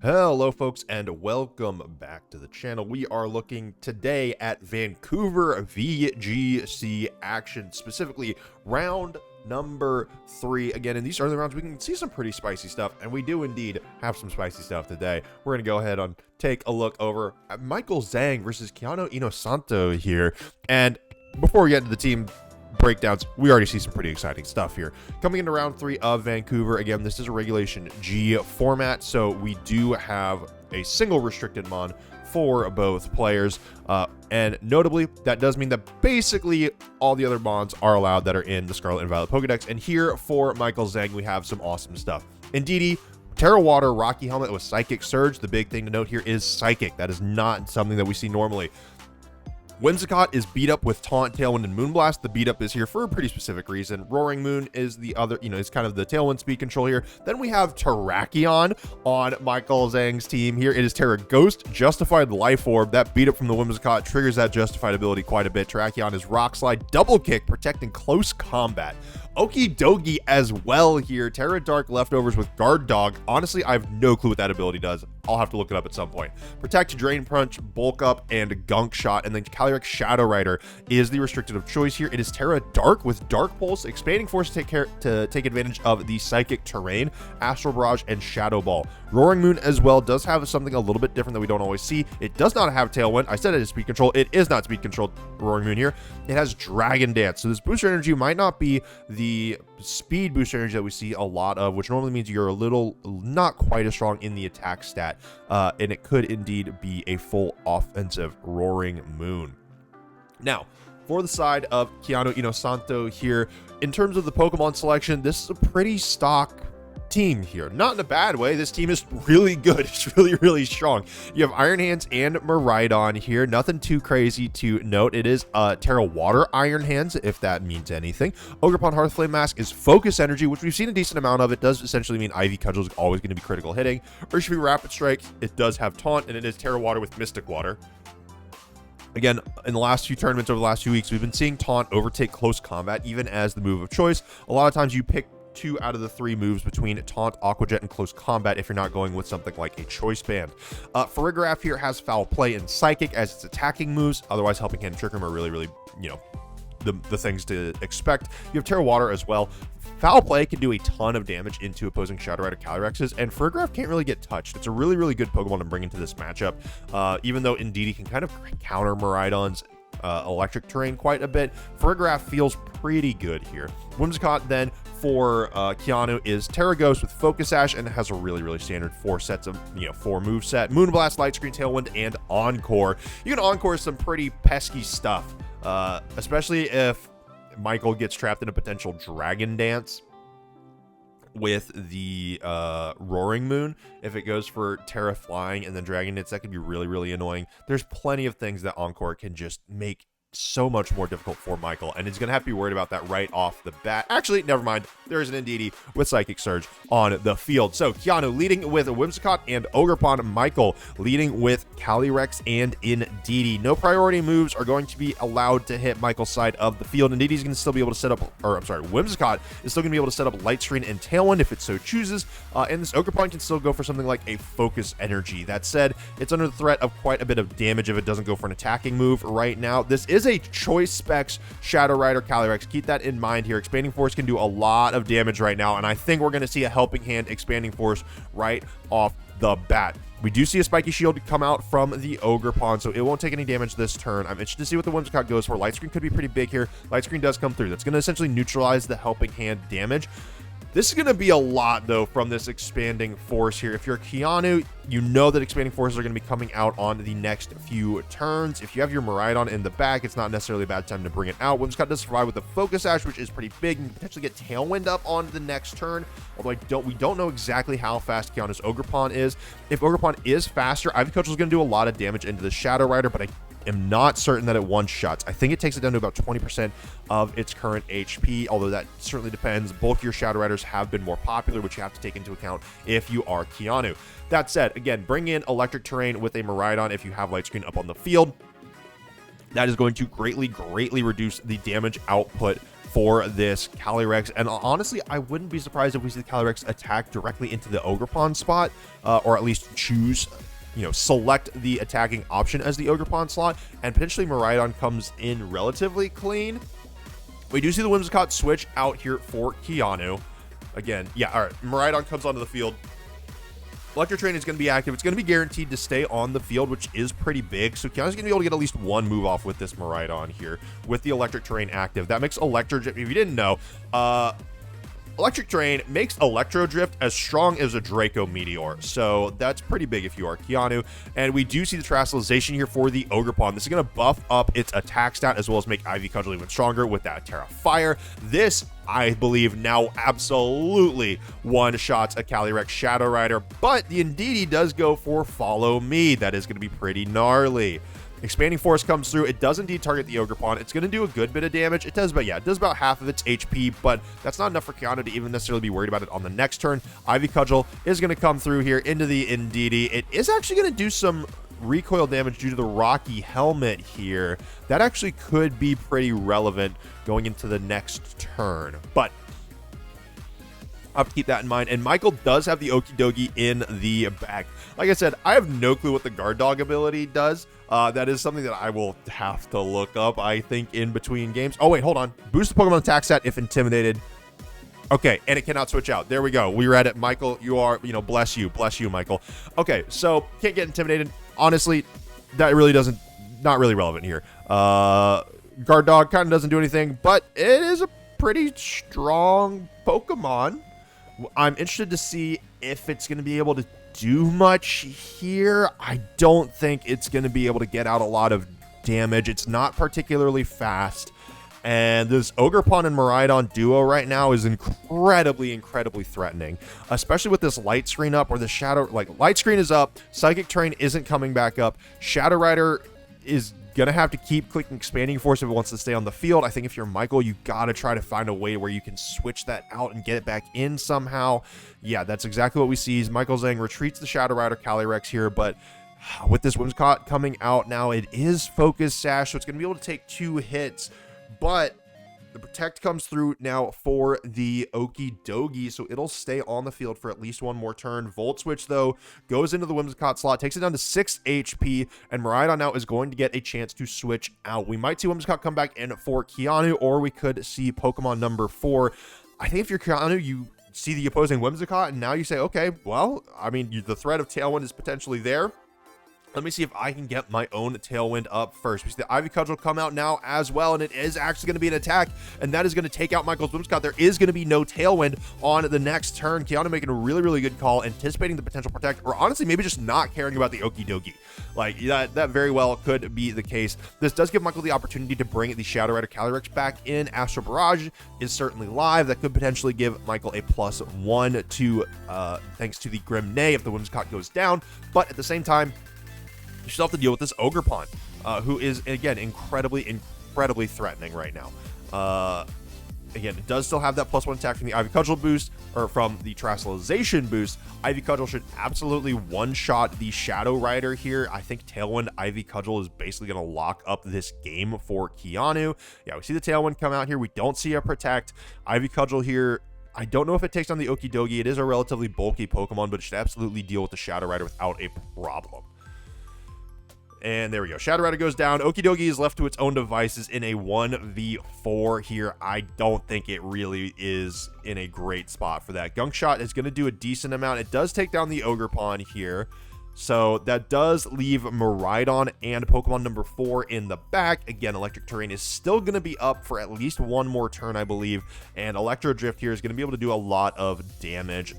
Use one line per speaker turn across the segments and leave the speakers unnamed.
Hello folks and welcome back to the channel. We are looking today at Vancouver VGC action, specifically round number 3. Again, in these early rounds we can see some pretty spicy stuff, and we do indeed have some spicy stuff today. We're going to go ahead and take a look over at Michael Zhang versus Keanu Inosanto here. And before we get into the team breakdowns, we already see some pretty exciting stuff here. Coming into round 3 of Vancouver, again, this is a Regulation G format, so we do have a single restricted mon for both players, and notably, that does mean that basically all the other mons are allowed that are in the Scarlet and Violet Pokedex. And here for Michael Zhang, we have some awesome stuff. Indeed, Terra Water Rocky Helmet with Psychic Surge. The big thing to note here is Psychic. That is not something that we see normally. Whimsicott is beat up with Taunt, Tailwind, and Moonblast. The beat up is here for a pretty specific reason. Roaring Moon is the other, is kind of the Tailwind speed control here. Then we have Terrakion on Michael Zhang's team here. It is Terra Ghost, Justified Life Orb. That beat up from the Whimsicott triggers that Justified ability quite a bit. Terrakion is Rock Slide, Double Kick, protecting close combat. Okie dokie as well here. Terra Dark Leftovers with Guard Dog. Honestly, I have no clue what that ability does. I'll have to look it up at some point. Protect, Drain Punch, Bulk Up, and Gunk Shot. And then Calyrex Shadow Rider is the restricted of choice here. It is Terra Dark with Dark Pulse, Expanding Force to take advantage of the Psychic Terrain, Astral Barrage, and Shadow Ball. Roaring Moon as well does have something a little bit different that we don't always see. It does not have Tailwind. I said it is speed control. It is not speed controlled, Roaring Moon here. It has Dragon Dance. So this booster energy might not be the speed booster energy that we see a lot of, which normally means you're a little not quite as strong in the attack stat, and it could indeed be a full offensive Roaring Moon. Now, for the side of Keanu Inosanto here, in terms of the Pokemon selection, this is a pretty stock team here. Not in a bad way. This team is really good. It's really strong. You have Iron Hands and Miraidon here. Nothing too crazy to note. It is Terra Water Iron Hands, if that means anything. Ogerpon Hearthflame Mask is Focus Energy, which we've seen a decent amount of. It does essentially mean Ivy Cudgel is always going to be critical hitting. Urshifu Rapid Strike, it does have Taunt, and it is Terra Water with Mystic Water. Again, in the last few tournaments over the last few weeks, we've been seeing Taunt overtake close combat, even as the move of choice. A lot of times you pick 2 out of the 3 moves between Taunt, Aqua Jet, and Close Combat if you're not going with something like a Choice Band. Farigiraf here has Foul Play and Psychic as its attacking moves. Otherwise, Helping Hand and Trick Room are really, the things to expect. You have Terra Water as well. Foul Play can do a ton of damage into opposing Shadow Rider Calyrexes, and Farigiraf can't really get touched. It's a really good Pokemon to bring into this matchup, even though Indeedee can kind of counter Miraidon's electric terrain quite a bit. Farigiraf feels pretty good here. Whimsicott then for Keanu is Terra Ghost with Focus Ash, and it has a really standard 4 sets of 4 move set: Moonblast, Light Screen, Tailwind, and Encore. You can Encore some pretty pesky stuff, especially if Michael gets trapped in a potential Dragon Dance with the Roaring Moon. If it goes for Terra Flying and then Dragon Dance, that could be really annoying. There's plenty of things that Encore can just make so much more difficult for Michael, and he's gonna have to be worried about that right off the bat. Actually, never mind. There is an Indeedee with Psychic Surge on the field. So Keanu leading with Whimsicott and Ogerpon. Michael leading with Calyrex and Indeedee. No priority moves are going to be allowed to hit Michael's side of the field. Indeedee's going to still be able to set up, Whimsicott is still going to be able to set up Light Screen and Tailwind if it so chooses, and this Ogerpon can still go for something like a Focus Energy. That said, it's under the threat of quite a bit of damage if it doesn't go for an attacking move right now. This is a Choice Specs Shadow Rider Calyrex. Keep that in mind here. Expanding Force can do a lot of damage right now, and I think we're going to see a Helping Hand Expanding Force right off the bat. We do see a Spiky Shield come out from the Ogerpon, so it won't take any damage this turn. I'm interested to see what the Whimsicott goes for. Light Screen could be pretty big here. Light Screen does come through. That's going to essentially neutralize the Helping Hand damage. This is going to be a lot, though, from this Expanding Force here. If you're Keanu, you know that Expanding Forces are going to be coming out on the next few turns. If you have your Miraidon in the back, it's not necessarily a bad time to bring it out. Whimsicott does survive with the Focus Ash, which is pretty big, and potentially get Tailwind up on the next turn. Although we don't know exactly how fast Keanu's Ogerpon is. If Ogerpon is faster, Ivy Cudgel is going to do a lot of damage into the Shadow Rider, but I am not certain that it one-shots. I think it takes it down to about 20% of its current HP, although that certainly depends. Bulkier Shadow Riders have been more popular, which you have to take into account if you are Keanu. That said, again, bring in Electric Terrain with a Miraidon if you have Light Screen up on the field. That is going to greatly reduce the damage output for this Calyrex. And honestly, I wouldn't be surprised if we see the Calyrex attack directly into the Ogerpon spot, or at least choose, select the attacking option as the Ogerpon slot, and potentially Miraidon comes in relatively clean. We do see the Whimsicott switch out here for Keanu. Again, yeah, all right, Miraidon comes onto the field. Electric Train is going to be active. It's going to be guaranteed to stay on the field, which is pretty big. So Keanu's going to be able to get at least one move off with this Miraidon here with the Electric Terrain active. That makes Electrodrift, if you didn't know, Electric Terrain makes Electrodrift as strong as a Draco Meteor. So that's pretty big if you are Keanu. And we do see the Terastallization here for the Ogerpon. This is going to buff up its attack stat as well as make Ivy Cudgel even stronger with that Terra Fire. This, I believe, now absolutely one-shots a Calyrex Shadow Rider, but the Indeedee does go for Follow Me. That is going to be pretty gnarly. Expanding Force comes through. It does indeed target the Ogerpon. It's going to do a good bit of damage. It does, but yeah, it does about half of its HP, but that's not enough for Keanu to even necessarily be worried about it on the next turn. Ivy Cudgel is going to come through here into the Indeedee. It is actually going to do some recoil damage due to the Rocky Helmet here. That actually could be pretty relevant going into the next turn, but I'll have to keep that in mind. And Michael does have the Okie Dokie in the back. Like I said, I have no clue what the Guard Dog ability does. That is something that I will have to look up, I think, in between games. Oh, wait, hold on. Boost the Pokemon attack stat if intimidated. Okay, and it cannot switch out. There we go. We read it. Michael, you are, bless you, Michael. Okay, so can't get intimidated. Honestly, that really not really relevant here. Guard Dog kind of doesn't do anything, but it is a pretty strong Pokemon. I'm interested to see if it's going to be able to do much here. I don't think it's going to be able to get out a lot of damage. It's not particularly fast. And this Ogerpon and Miraidon duo right now is incredibly threatening, especially with this light screen up or the shadow, light screen is up, Psychic Terrain isn't coming back up. Shadow Rider is gonna have to keep clicking Expanding Force if it wants to stay on the field. I think if you're Michael, you gotta try to find a way where you can switch that out and get it back in somehow. Yeah, that's exactly what we see. Michael Zhang retreats the Shadow Rider Calyrex here, but with this Whimsicott coming out now, it is Focus Sash, so it's gonna be able to take 2 hits, but the Protect comes through now for the Okie Dokie, so it'll stay on the field for at least one more turn. Volt Switch, though, goes into the Whimsicott slot, takes it down to 6 HP, and Miraidon now is going to get a chance to switch out. We might see Whimsicott come back in for Keanu, or we could see Pokemon number 4. I think if you're Keanu, you see the opposing Whimsicott, and now you say, okay, well, I mean, the threat of Tailwind is potentially there. Let me see if I can get my own Tailwind up first. We see the Ivy Cudgel come out now as well, and it is actually going to be an attack, and that is going to take out Michael's Whimsicott. There is going to be no Tailwind on the next turn. Keanu making a really good call, anticipating the potential Protect, or honestly, maybe just not caring about the Okie Dokie. That very well could be the case. This does give Michael the opportunity to bring the Shadow Rider Calyrex back in. Astral Barrage is certainly live. That could potentially give Michael a +1 to, thanks to the Grim Neigh if the Whimsicott goes down, but at the same time, you still have to deal with this Ogerpon, who is, again, incredibly threatening right now. Again, it does still have that +1 attack from the Ivy Cudgel boost, or from the Terastallization boost. Ivy Cudgel should absolutely one-shot the Shadow Rider here. I think Tailwind Ivy Cudgel is basically going to lock up this game for Keanu. Yeah, we see the Tailwind come out here. We don't see a Protect. Ivy Cudgel here, I don't know if it takes on the Okie Dokie. It is a relatively bulky Pokemon, but it should absolutely deal with the Shadow Rider without a problem. And there we go. Shadow Rider goes down. Okie Dokie is left to its own devices in a 1v4 here. I don't think it really is in a great spot for that. Gunk Shot is going to do a decent amount. It does take down the Ogerpon here. So that does leave Miraidon and Pokemon number 4 in the back. Again, Electric Terrain is still going to be up for at least one more turn, I believe. And Electro Drift here is going to be able to do a lot of damage.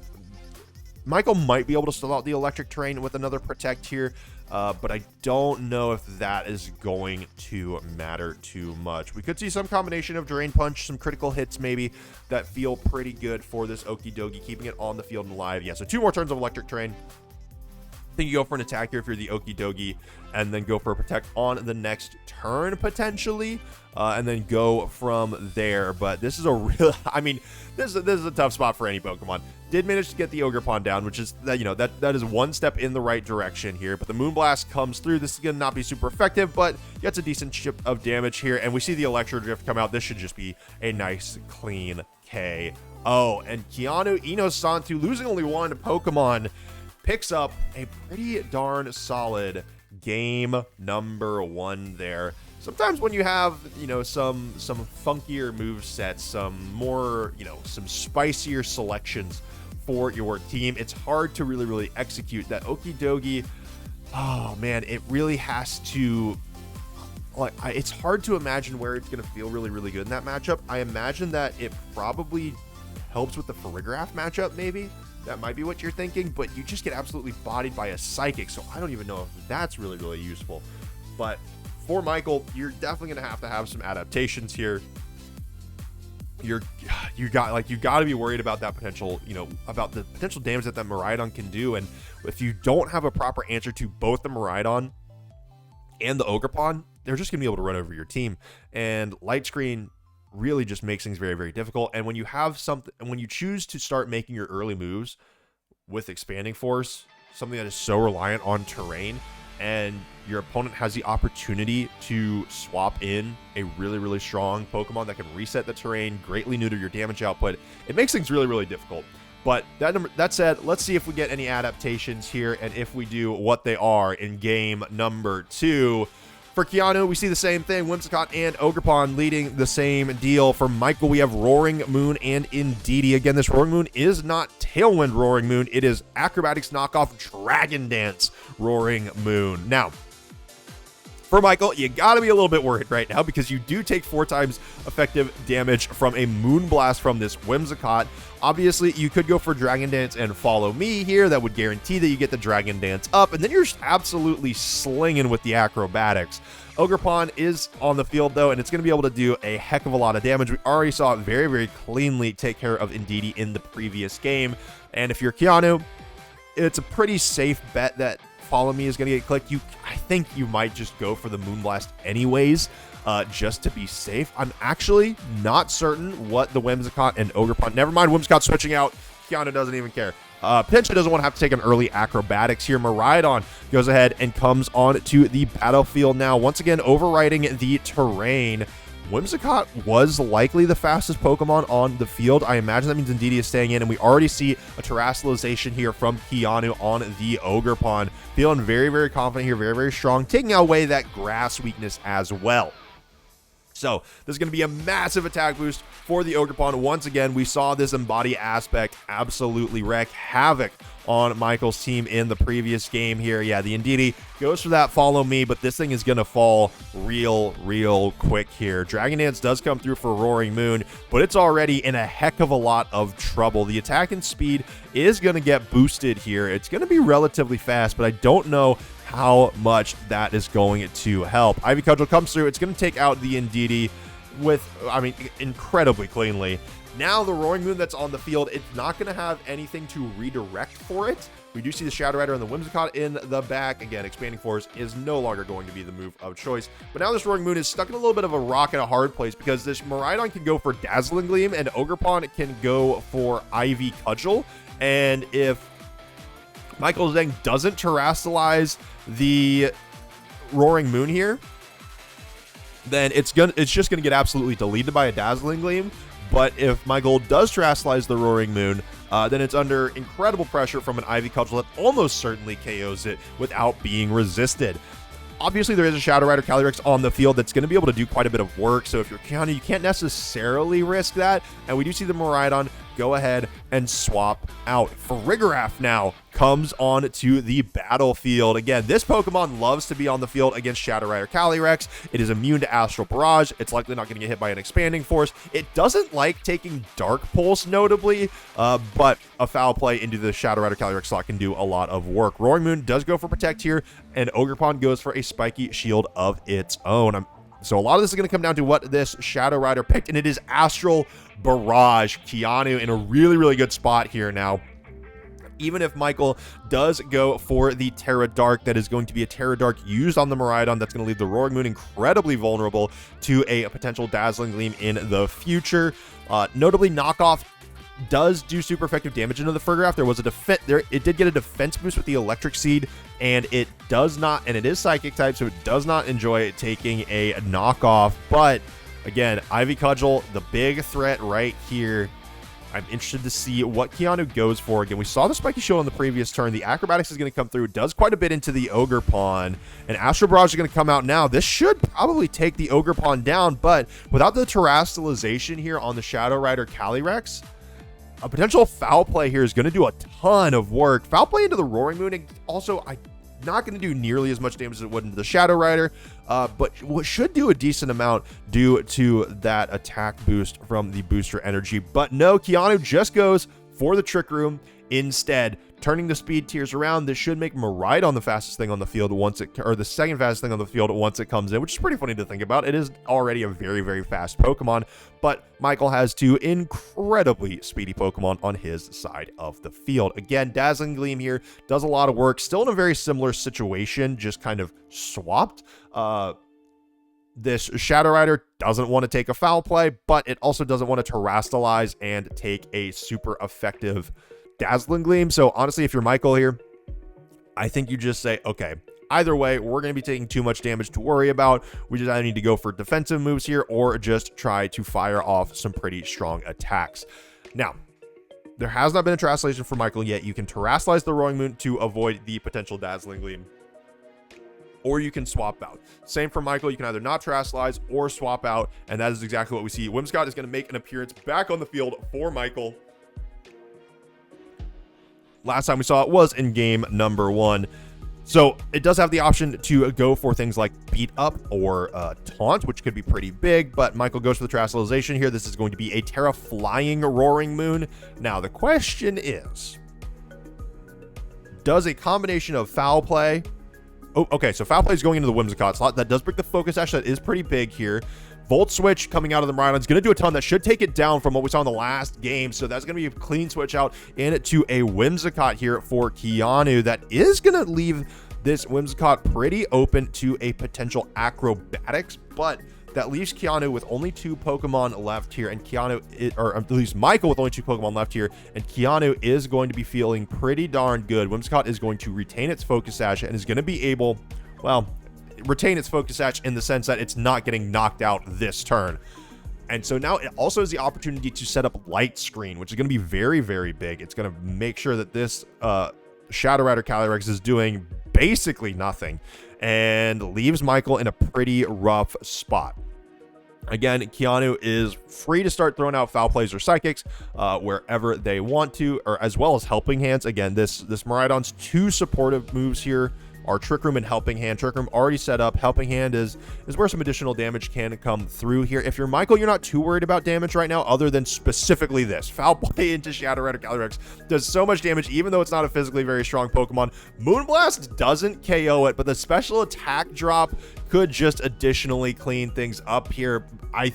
Michael might be able to still out the Electric Terrain with another Protect here. But I don't know if that is going to matter too much. We could see some combination of Drain Punch, some critical hits maybe, that feel pretty good for this Okie Dokie, keeping it on the field and alive. Yeah, so 2 more turns of Electric Terrain. I think you go for an attack here if you're the Okie Dokie, and then go for a protect on the next turn potentially, and then go from there. But this is a real, I mean, this is a tough spot for any Pokemon. Did manage to get the Ogerpon down, which is that, you know, that is one step in the right direction here. But the Moonblast comes through. This is gonna not be super effective, but gets a decent chip of damage here, and we see the Electro Drift come out. This should just be a nice clean KO. And Keanu Inosanto, losing only one Pokemon, picks up a pretty darn solid game number 1 there. Sometimes when you have, you know, some funkier move sets, some more, you know, some spicier selections for your team, it's hard to really execute. That Okie Dokie, oh man, it really has to, like, it's hard to imagine where it's going to feel really good in that matchup. I imagine that it probably helps with the Farigiraf matchup, maybe. That might be what you're thinking, but you just get absolutely bodied by a Psychic, so I don't even know if that's really useful. But for Michael, you're definitely going to have some adaptations here. You got to be worried about that potential, you know, about the potential damage that Miraidon can do, and if you don't have a proper answer to both the Miraidon and the Ogerpon, they're just going to be able to run over your team, and Light Screen really just makes things very difficult. And when you have something, and when you choose to start making your early moves with Expanding Force, something that is so reliant on terrain, and your opponent has the opportunity to swap in a really strong Pokemon that can reset the terrain, greatly neuter your damage output, it makes things really difficult. But that said, let's see if we get any adaptations here, and if we do, what they are in game number 2. For Keanu, we see the same thing. Whimsicott and Ogerpon leading the same deal. For Michael, we have Roaring Moon and Indeedee. Again, this Roaring Moon is not Tailwind Roaring Moon. It is Acrobatics knockoff Dragon Dance Roaring Moon. Now, for Michael, you got to be a little bit worried right now because you do take 4 times effective damage from a Moonblast from this Whimsicott. Obviously, you could go for Dragon Dance and Follow Me here. That would guarantee that you get the Dragon Dance up, and then you're absolutely slinging with the Acrobatics. Ogerpon is on the field, though, and it's going to be able to do a heck of a lot of damage. We already saw it very cleanly take care of Indeedee in the previous game, and if you're Keanu, it's a pretty safe bet that Follow Me is going to get clicked. I think you might just go for the Moonblast anyways, just to be safe. I'm actually not certain what the Whimsicott and Ogerpon, never mind Whimsicott switching out, Keanu doesn't even care. Potentially doesn't want to have to take an early Acrobatics here. Miraidon goes ahead and comes on to the battlefield now, once again overriding the terrain. Whimsicott was likely the fastest Pokemon on the field. I imagine that means Indeedee is staying in, and we already see a Terastallization here from Keanu on the Ogerpon. Feeling very confident here, very strong, taking away that grass weakness as well. So this is going to be a massive attack boost for the Ogerpon. Once again, we saw this Embody aspect absolutely wreak havoc on Michael's team in the previous game here. Yeah, the Indeedee goes for that Follow Me, but this thing is going to fall real quick here. Dragon Dance does come through for Roaring Moon, but it's already in a heck of a lot of trouble. The attack and speed is going to get boosted here. It's going to be relatively fast, but I don't know how much that is going to help. Ivy Cudgel comes through. It's going to take out the Indeedee with, I mean, incredibly cleanly. Now the Roaring Moon that's on the field, it's not going to have anything to redirect for it. We do see the Shadow Rider and the Whimsicott in the back. Again, Expanding Force is no longer going to be the move of choice. But now this Roaring Moon is stuck in a little bit of a rock and a hard place because this Miraidon can go for Dazzling Gleam and Ogerpon can go for Ivy Cudgel. And if Michael Zhang doesn't Terastallize the Roaring Moon here, then it's just gonna get absolutely deleted by a Dazzling Gleam. But if Michael does Terastallize the Roaring Moon, then it's under incredible pressure from an Ivy Cudgel that almost certainly KOs it without being resisted. Obviously, there is a Shadow Rider Calyrex on the field that's going to be able to do quite a bit of work, so if you're Keanu, you can't necessarily risk that, and we do see the Miraidon go ahead and swap out. Farigiraf now comes on to the battlefield. Again, this Pokemon loves to be on the field against Shadow Rider Calyrex. It is immune to Astral Barrage. It's likely not going to get hit by an Expanding Force. It doesn't like taking Dark Pulse, notably, but a foul play into the Shadow Rider Calyrex slot can do a lot of work. Roaring Moon does go for Protect here, and Ogerpon goes for a spiky shield of its own. So a lot of this is going to come down to what this Shadow Rider picked, and it is Astral Barrage. Keanu in a really good spot here now. Even if Michael does go for the Terra Dark, that is going to be a Terra Dark used on the Miraidon. That's going to leave the Roaring Moon incredibly vulnerable to a potential Dazzling Gleam in the future. Notably, Knockoff does do super effective damage into the Farigiraf. There was a defense there. It did get a defense boost with the Electric Seed, and it does not, and it is Psychic type, so it does not enjoy taking a knockoff. But again, Ivy Cudgel, the big threat right here. I'm interested to see what Keanu goes for. Again, we saw the Spiky Shield on the previous turn. The Acrobatics is going to come through. It does quite a bit into the Ogre Pawn. And Astral Barrage is going to come out now. This should probably take the Ogre Pawn down, but without the Terastallization here on the Shadow Rider Calyrex, a potential foul play here is going to do a ton of work. Foul play into the Roaring Moon, and also not going to do nearly as much damage as it would into the Shadow Rider, but what should do a decent amount due to that attack boost from the booster energy. But no, Keanu just goes for the Trick Room instead, turning the speed tiers around. This should make Miraidon the fastest thing on the field once it, or the second fastest thing on the field once it comes in, which is pretty funny to think about. It is already a very, very fast Pokemon, but Michael has two incredibly speedy Pokemon on his side of the field. Again, Dazzling Gleam here does a lot of work, still in a very similar situation, just kind of swapped. This Shadow Rider doesn't want to take a foul play, but it also doesn't want to Terastallize and take a super effective Dazzling Gleam. So honestly, if you're Michael here, I think you just say, okay, either way, we're going to be taking too much damage to worry about. We just either need to go for defensive moves here or just try to fire off some pretty strong attacks. Now, there has not been a Terastallization for Michael yet. You can Terastallize the Roaring Moon to avoid the potential Dazzling Gleam, or you can swap out. Same for Michael. You can either not Terastallize or swap out, and that is exactly what we see. Whimsicott is going to make an appearance back on the field for Michael. Last time we saw it was in game number 1. So it does have the option to go for things like Beat Up or Taunt, which could be pretty big, but Michael goes for the Terastallization here. This is going to be a Terra Flying Roaring Moon. Now, the question is, does a combination of Foul Play... Oh, okay, so Foul Play is going into the Whimsicott slot. That does break the Focus Sash. That is pretty big here. Volt Switch coming out of the Miraidon is going to do a ton. That should take it down from what we saw in the last game. So that's going to be a clean switch out into a Whimsicott here for Keanu. That is going to leave this Whimsicott pretty open to a potential Acrobatics, but that leaves Keanu with only 2 Pokemon left here, and Keanu, or at least Michael with only 2 Pokemon left here, and Keanu is going to be feeling pretty darn good. Whimsicott is going to retain its Focus Sash and is going to be able, well, retain its Focus Sash in the sense that it's not getting knocked out this turn. And so now it also has the opportunity to set up Light Screen, which is going to be very, very big. It's going to make sure that this Shadow Rider Calyrex is doing basically nothing and leaves Michael in a pretty rough spot. Again, Keanu is free to start throwing out Foul Plays or Psychics wherever they want to, or as well as Helping Hands. Again, this Miraidon's 2 supportive moves here are Trick Room and Helping Hand. Trick Room already set up. Helping Hand is where some additional damage can come through here. If you're Michael, you're not too worried about damage right now, other than specifically this. Foul Play into Shadow Rider Calyrex does so much damage, even though it's not a physically very strong Pokemon. Moonblast doesn't KO it, but the special attack drop could just additionally clean things up here. I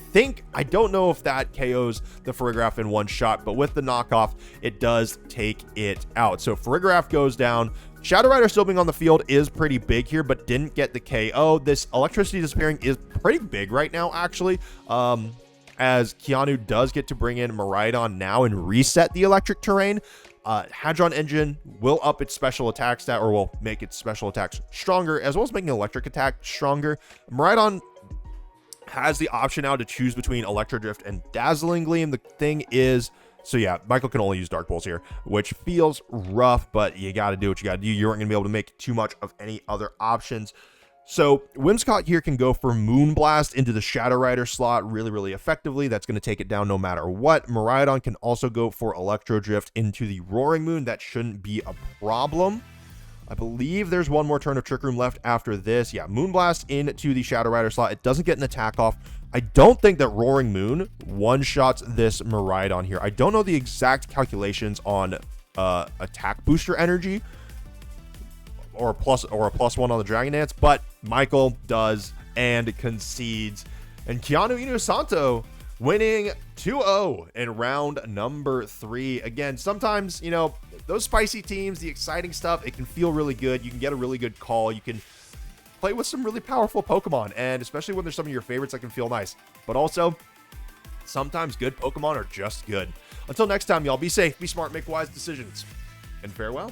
don't know if that KOs the Farigiraf in one shot, but with the knockoff, it does take it out. So Farigiraf goes down. Shadow Rider still being on the field is pretty big here, but didn't get the KO. This Electricity disappearing is pretty big right now, actually, as Keanu does get to bring in Miraidon now and reset the electric terrain. Hadron Engine will up its special attack stat, or will make its special attacks stronger, as well as making electric attack stronger. Miraidon has the option now to choose between Electro Drift and Dazzling Gleam. The thing is, so yeah, Michael can only use Dark Pulse here, which feels rough, but you got to do what you got to do. You aren't going to be able to make too much of any other options. So Whimsicott here can go for Moonblast into the Shadow Rider slot really, really effectively. That's going to take it down no matter what. Miraidon can also go for Electro Drift into the Roaring Moon. That shouldn't be a problem. I believe there's one more turn of Trick Room left after this. Yeah, Moonblast into the Shadow Rider slot. It doesn't get an attack off. I don't think that Roaring Moon one-shots this Miraidon here. I don't know the exact calculations on attack booster energy, or a +1 on the Dragon Dance, but Michael does and concedes. And Keanu Inosanto winning 2-0 in round number 3. Again, sometimes, you know, those spicy teams, the exciting stuff, it can feel really good. You can get a really good call. You can play with some really powerful Pokemon, and especially when there's some of your favorites, that can feel nice. But also, sometimes good Pokemon are just good. Until next time, y'all, be safe, be smart, make wise decisions, and farewell.